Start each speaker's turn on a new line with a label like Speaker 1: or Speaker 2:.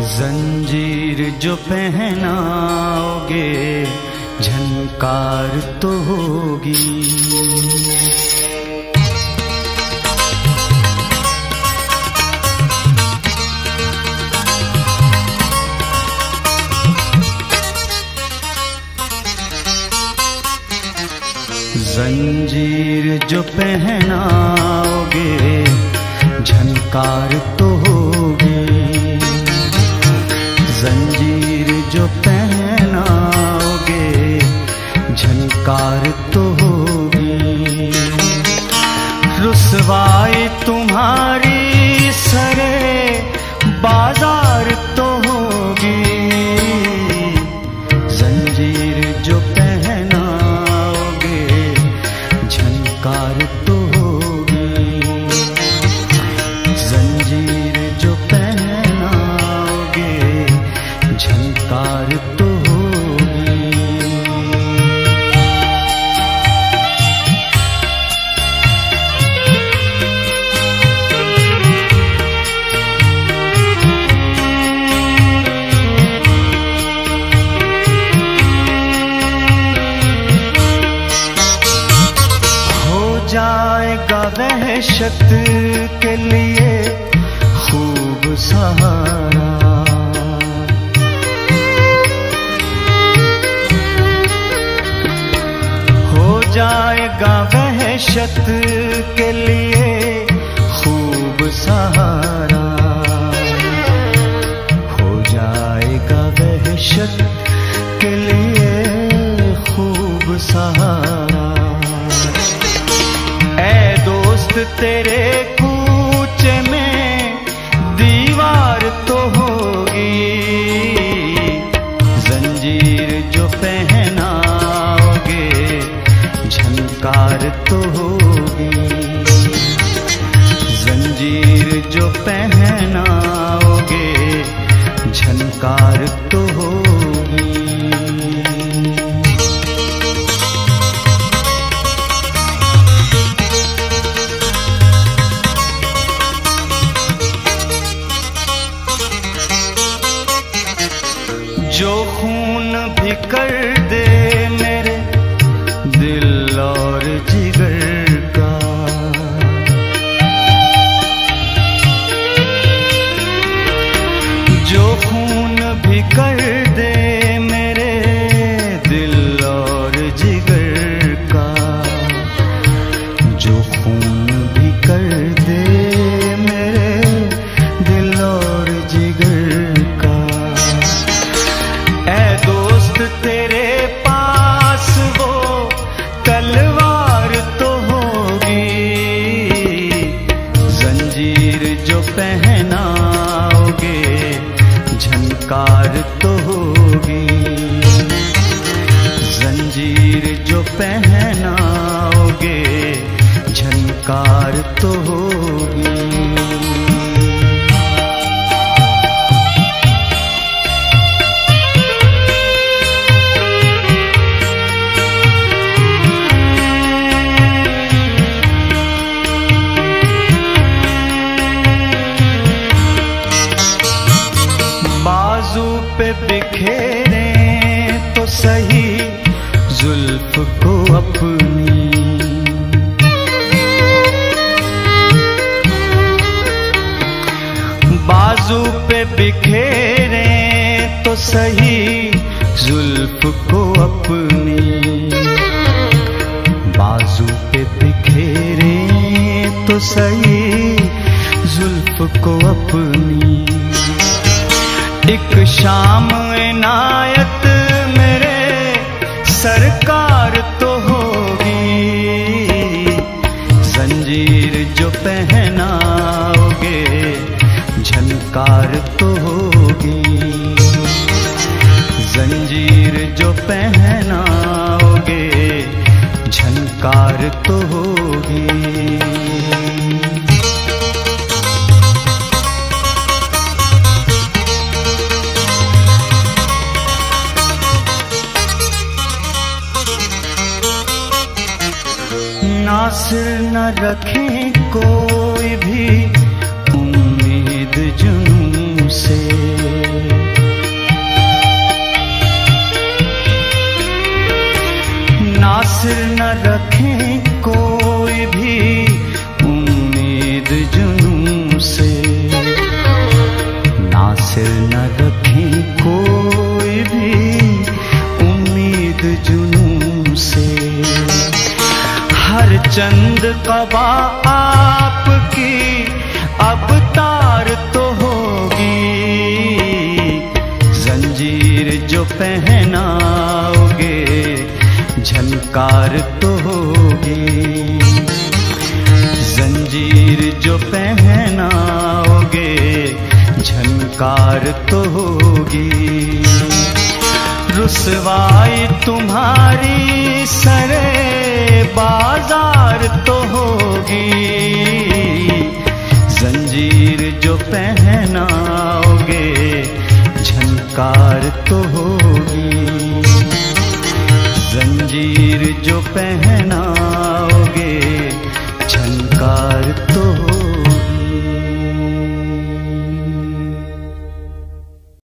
Speaker 1: जंजीर जो पहनाओगे झनकार तो होगी। जंजीर जो पहनाओगे झनकार तो होगी। जंजीर जो पहनाओगे झनकार तो होगी। रुसवाई तुम्हारी सरे बाजार तो होगी। जंजीर जो पहनाओगे झनकार तो होगी। जंजीर जो पहनाओगे झनकार तो होगी। हो जाएगा वहशत के लिए खूब सहारा। जाएगा वहशत के लिए खूब सहारा। हो जाएगा वहशत के लिए खूब सहारा। ऐ दोस्त तेरे कूचे में दीवार तो होगी। जंजीर जो पहनाओगे झनकार तो होगी। जंजीर जो पहनाओगे झनकार तो होगी। जो खून भी कर दे मेरे दिल और जिगर का। जो खून भी कर दे मेरे दिल और जिगर का। जो खून भी कर दे मेरे दिल और जिगर का। ऐ दोस्त तेरे पास वो तलवार तो होगी। जंजीर जो पहनाओगे झनकार तो होगी। जंजीर जो पहनाओगे झनकार तो होगी। बाजू पे बिखेरे तो सही जुल्फ को अपनी। बाजू पे बिखेरे तो सही जुल्फ को अपनी। बाजू पे बिखेरे तो सही जुल्फ को अपनी। एक शाम इनायत मेरे सरकार तो होगी। जंजीर जो पहनाओगे झनकार तो होगी। जंजीर जो पहनाओगे झनकार तो होगी। नासिर न रखे कोई भी उम्मीद जुनून से। झनकार तो होगी। रुसवाई तुम्हारी सरे बाजार तो होगी। जंजीर जो पहनाओगे झनकार तो होगी। जंजीर जो पहना